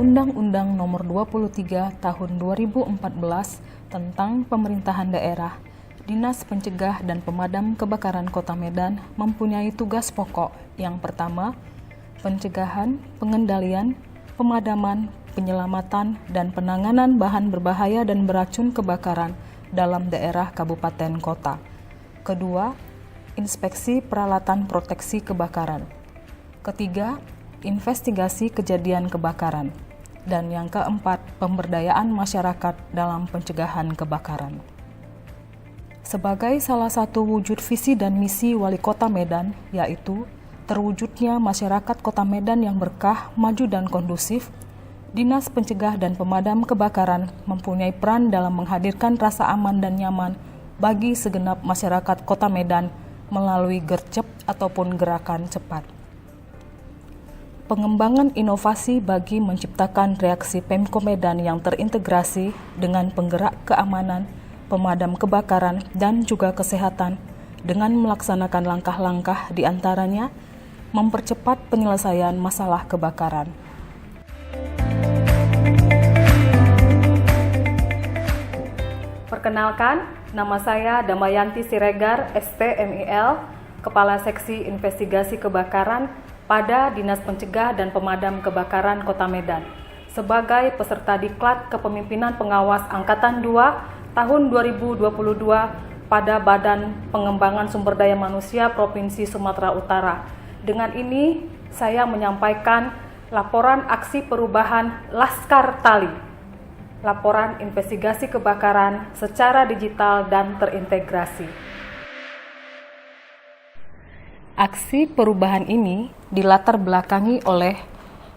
Undang-Undang Nomor 23 Tahun 2014 tentang Pemerintahan Daerah, Dinas Pencegah dan Pemadam Kebakaran Kota Medan mempunyai tugas pokok. Yang pertama, pencegahan, pengendalian, pemadaman, penyelamatan, dan penanganan bahan berbahaya dan beracun kebakaran dalam daerah kabupaten kota. Kedua, inspeksi peralatan proteksi kebakaran. Ketiga, investigasi kejadian kebakaran. Dan yang keempat, pemberdayaan masyarakat dalam pencegahan kebakaran. Sebagai salah satu wujud visi dan misi Wali Kota Medan, yaitu terwujudnya masyarakat Kota Medan yang berkah, maju dan kondusif, Dinas Pencegah dan Pemadam Kebakaran mempunyai peran dalam menghadirkan rasa aman dan nyaman bagi segenap masyarakat Kota Medan melalui gercep ataupun gerakan cepat. Pengembangan inovasi bagi menciptakan reaksi Pemko Medan yang terintegrasi dengan penggerak keamanan, pemadam kebakaran, dan juga kesehatan dengan melaksanakan langkah-langkah diantaranya mempercepat penyelesaian masalah kebakaran. Perkenalkan, nama saya Damayanti Siregar, STMIL, Kepala Seksi Investigasi Kebakaran pada Dinas Pencegah dan Pemadam Kebakaran Kota Medan, sebagai peserta Diklat Kepemimpinan Pengawas Angkatan 2 tahun 2022 pada Badan Pengembangan Sumber Daya Manusia Provinsi Sumatera Utara. Dengan ini, saya menyampaikan laporan aksi perubahan Laskar Tali, laporan investigasi kebakaran secara digital dan terintegrasi. Aksi perubahan ini dilatar belakangi oleh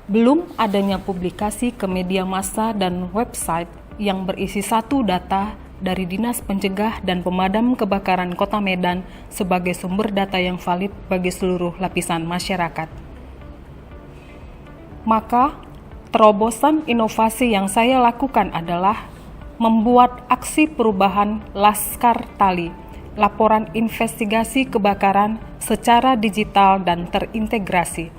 belum adanya publikasi ke media massa dan website yang berisi satu data dari Dinas Pencegah dan Pemadam Kebakaran Kota Medan sebagai sumber data yang valid bagi seluruh lapisan masyarakat. Maka, terobosan inovasi yang saya lakukan adalah membuat aksi perubahan Laskar Tali, laporan investigasi kebakaran secara digital dan terintegrasi,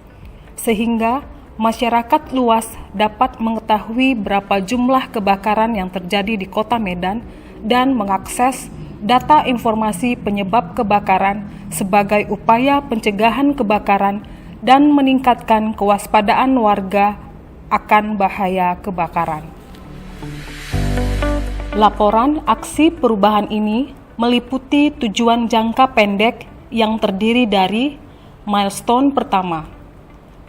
sehingga masyarakat luas dapat mengetahui berapa jumlah kebakaran yang terjadi di Kota Medan dan mengakses data informasi penyebab kebakaran sebagai upaya pencegahan kebakaran dan meningkatkan kewaspadaan warga akan bahaya kebakaran. Laporan aksi perubahan ini meliputi tujuan jangka pendek yang terdiri dari milestone pertama,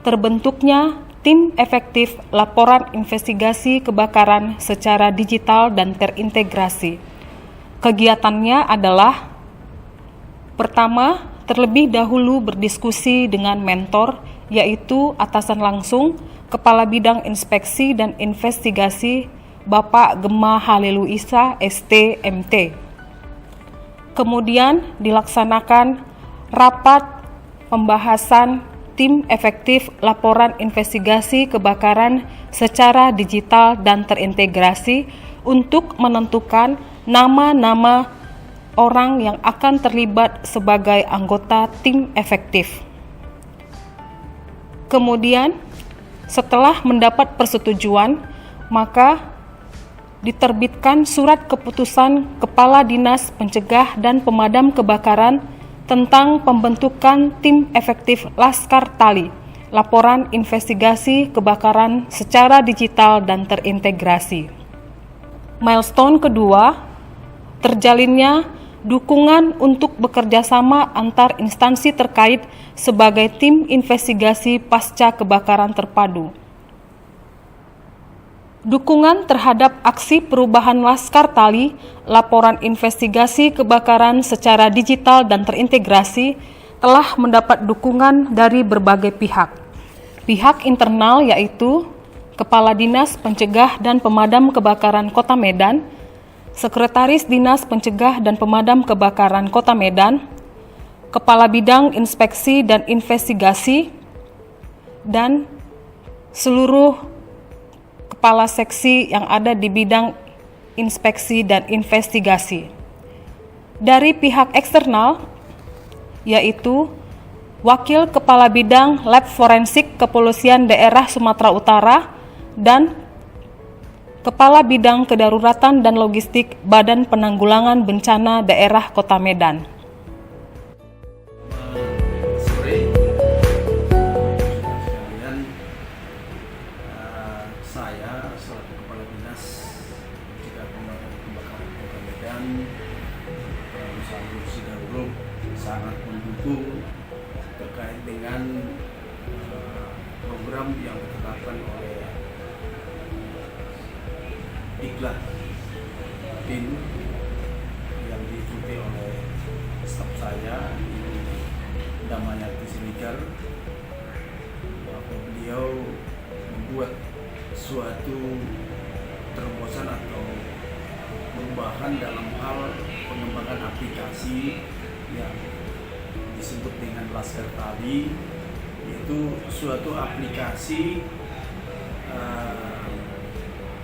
terbentuknya tim efektif laporan investigasi kebakaran secara digital dan terintegrasi. Kegiatannya adalah: pertama, terlebih dahulu berdiskusi dengan mentor, yaitu atasan langsung Kepala Bidang Inspeksi dan Investigasi Bapak Gema Haleluisa ST.MT. Kemudian dilaksanakan rapat pembahasan tim efektif laporan investigasi kebakaran secara digital dan terintegrasi untuk menentukan nama-nama orang yang akan terlibat sebagai anggota tim efektif. Kemudian, setelah mendapat persetujuan, maka diterbitkan surat keputusan Kepala Dinas Pencegah dan Pemadam Kebakaran tentang pembentukan tim efektif Laskar Tali, laporan investigasi kebakaran secara digital dan terintegrasi. Milestone kedua, terjalinnya dukungan untuk bekerja sama antar instansi terkait sebagai tim investigasi pasca kebakaran terpadu. Dukungan terhadap aksi perubahan Laskar Tali, laporan investigasi kebakaran secara digital dan terintegrasi telah mendapat dukungan dari berbagai pihak. Pihak internal yaitu Kepala Dinas Pencegah dan Pemadam Kebakaran Kota Medan, Sekretaris Dinas Pencegah dan Pemadam Kebakaran Kota Medan, Kepala Bidang Inspeksi dan Investigasi, dan seluruh kepala seksi yang ada di bidang inspeksi dan investigasi. Dari pihak eksternal, yaitu Wakil Kepala Bidang Lab Forensik Kepolisian Daerah Sumatera Utara dan Kepala Bidang Kedaruratan dan Logistik Badan Penanggulangan Bencana Daerah Kota Medan. Sore, sekalian, saya selaku Kepala Dinas Mencegah Pemadam Kebakaran Kota Medan, Salur Sidaurung, sangat mendukung terkait dengan program yang ditetapkan oleh Diklat BIN yang diikuti oleh staf saya, Ibu Damayati Siregar, bahwa beliau membuat suatu terobosan atau perubahan dalam hal pengembangan aplikasi yang disebut dengan Laskar Tali, yaitu suatu aplikasi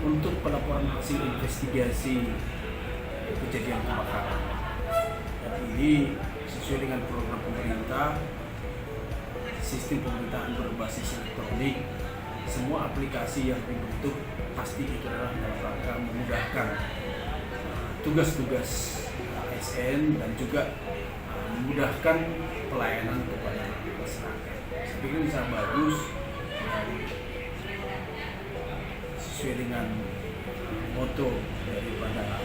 untuk pelaporan hasil investigasi kejadian kebakaran. Dan ini sesuai dengan program pemerintah, sistem pemerintahan berbasis elektronik. Semua aplikasi yang dibentuk pasti itu adalah dalam rangka memudahkan tugas-tugas ASN dan juga memudahkan pelayanan kepada masyarakat. Saya pikir ini sangat bagus dan sesuai dengan moto daripada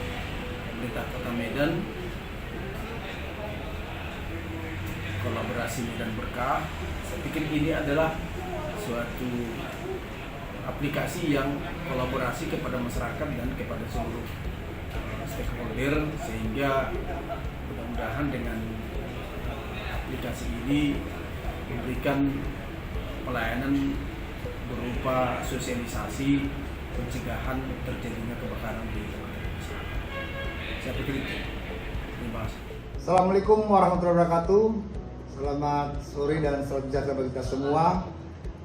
pemerintah Kota Medan, kolaborasi Medan Berkah. Saya pikir ini adalah suatu aplikasi yang kolaborasi kepada masyarakat dan kepada seluruh stakeholder, sehingga mudah-mudahan dengan aplikasi ini memberikan pelayanan berupa sosialisasi pencegahan terjadinya kebakaran di masyarakat. Saya pikir itu. Terima kasih. Assalamualaikum warahmatullahi wabarakatuh. Selamat sore dan salam sejahtera bagi kita semua.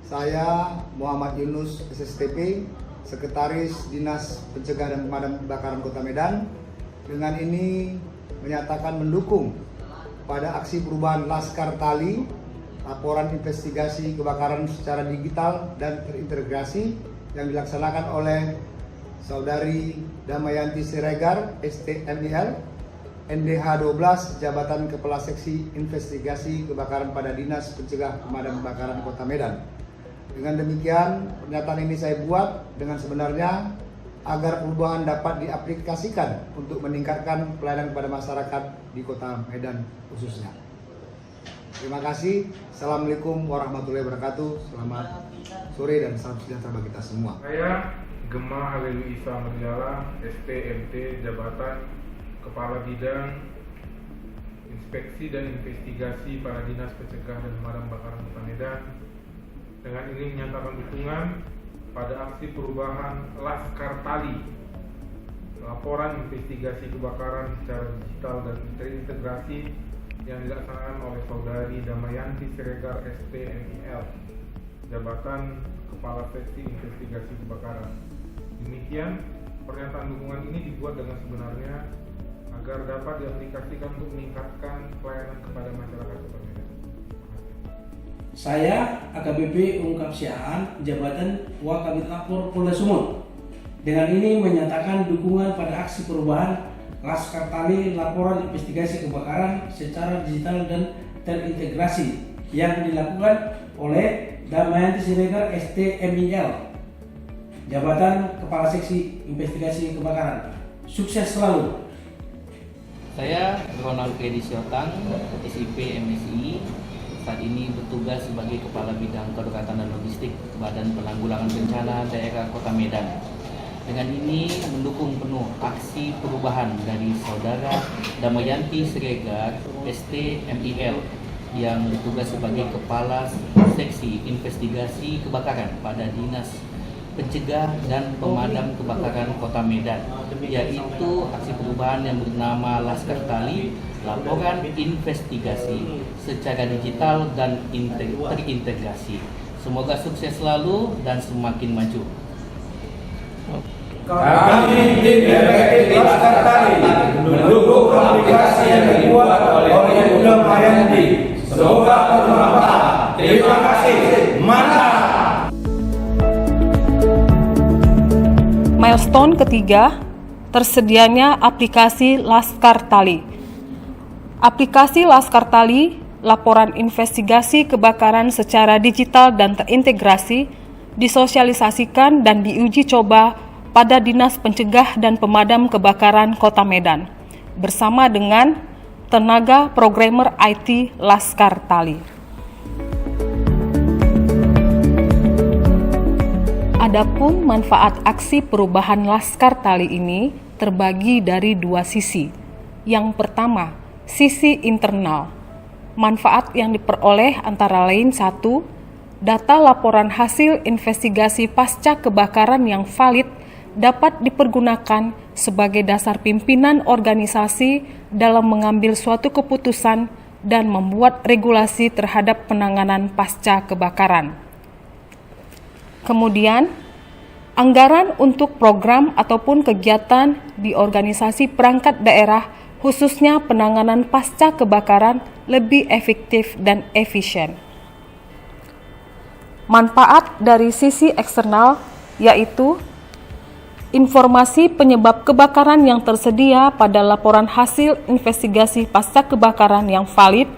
Saya Muhammad Yunus SSTP, Sekretaris Dinas Pencegahan dan Pemadam Kebakaran Kota Medan. Dengan ini menyatakan mendukung pada aksi perubahan Laskar Tali, laporan investigasi kebakaran secara digital dan terintegrasi yang dilaksanakan oleh Saudari Damayanti Siregar, STMIL, NDH 12, Jabatan Kepala Seksi Investigasi Kebakaran pada Dinas Pencegah Pemadam Kebakaran Kota Medan. Dengan demikian, pernyataan ini saya buat dengan sebenarnya agar perubahan dapat diaplikasikan untuk meningkatkan pelayanan kepada masyarakat di Kota Medan khususnya. Terima kasih. Assalamualaikum warahmatullahi wabarakatuh. Selamat sore dan salam sejahtera bagi kita semua. Saya Gemma Halewi Isa Merjala, STMT, Jabatan Kepala Bidang Inspeksi dan Investigasi pada Dinas Pencegah dan Pemadam Kebakaran Kota Medan. Dengan ini menyatakan dukungan pada aksi perubahan Laskar Tali, laporan investigasi kebakaran secara digital dan terintegrasi yang dilaksanakan oleh Saudari Damayanti Siregar, STMIL, Jabatan Kepala Seksi Investigasi Kebakaran. Demikian, pernyataan dukungan ini dibuat dengan sebenarnya agar dapat diaplikasikan untuk meningkatkan pelayanan kepada masyarakat Kota Medan. Saya AKBP Ungkap Siaan, Jabatan Wakabit Lapor Polda Sumut. Dengan ini menyatakan dukungan pada aksi perubahan Laskar Tali, laporan investigasi kebakaran secara digital dan terintegrasi yang dilakukan oleh Damayanti Siregar, STMIL, Jabatan Kepala Seksi Investigasi Kebakaran. Sukses selalu. Saya Ronald Edi Siotang, SIP MSI. Saat ini bertugas sebagai Kepala Bidang Kedaruratan dan Logistik Badan Penanggulangan Bencana Daerah Kota Medan. Dengan ini mendukung penuh aksi perubahan dari Saudara Damayanti Siregar, STMIL, yang bertugas sebagai Kepala Seksi Investigasi Kebakaran pada Dinas Pencegah dan Pemadam Kebakaran Kota Medan, yaitu aksi perubahan yang bernama Laskar Tali, laporan investigasi secara digital dan terintegrasi. Semoga sukses selalu dan semakin maju. Kami tim efektif Laskar Tali mendukung aplikasi yang dibuat oleh Ibu Damayanti. Semoga bermanfaat. Terima kasih. Mantap. Milestone ketiga, tersedianya aplikasi Laskar Tali. Aplikasi Laskar Tali, laporan investigasi kebakaran secara digital dan terintegrasi, disosialisasikan dan diuji coba pada Dinas Pencegah dan Pemadam Kebakaran Kota Medan, bersama dengan tenaga programmer IT Laskar Tali. Adapun manfaat aksi perubahan Laskar Tali ini terbagi dari dua sisi. Yang pertama, sisi internal. Manfaat yang diperoleh antara lain: 1. Data laporan hasil investigasi pasca kebakaran yang valid dapat dipergunakan sebagai dasar pimpinan organisasi dalam mengambil suatu keputusan dan membuat regulasi terhadap penanganan pasca kebakaran. Kemudian, anggaran untuk program ataupun kegiatan di organisasi perangkat daerah, khususnya penanganan pasca kebakaran, lebih efektif dan efisien. Manfaat dari sisi eksternal yaitu informasi penyebab kebakaran yang tersedia pada laporan hasil investigasi pasca kebakaran yang valid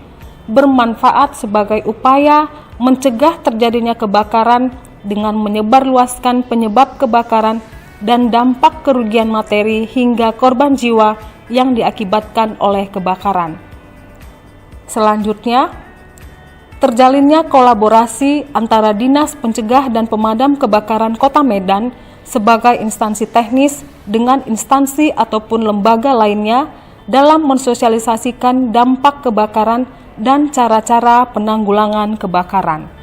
bermanfaat sebagai upaya mencegah terjadinya kebakaran dengan menyebarluaskan penyebab kebakaran dan dampak kerugian materi hingga korban jiwa yang diakibatkan oleh kebakaran. Selanjutnya, terjalinnya kolaborasi antara Dinas Pencegah dan Pemadam Kebakaran Kota Medan sebagai instansi teknis dengan instansi ataupun lembaga lainnya dalam mensosialisasikan dampak kebakaran dan cara-cara penanggulangan kebakaran.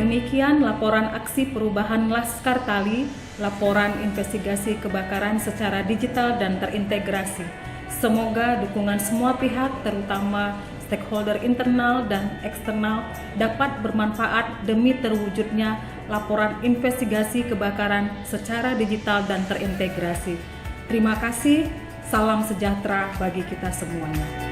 Demikian laporan aksi perubahan Laskar Tali, laporan investigasi kebakaran secara digital dan terintegrasi. Semoga dukungan semua pihak, terutama stakeholder internal dan eksternal, dapat bermanfaat demi terwujudnya laporan investigasi kebakaran secara digital dan terintegrasi. Terima kasih, salam sejahtera bagi kita semuanya.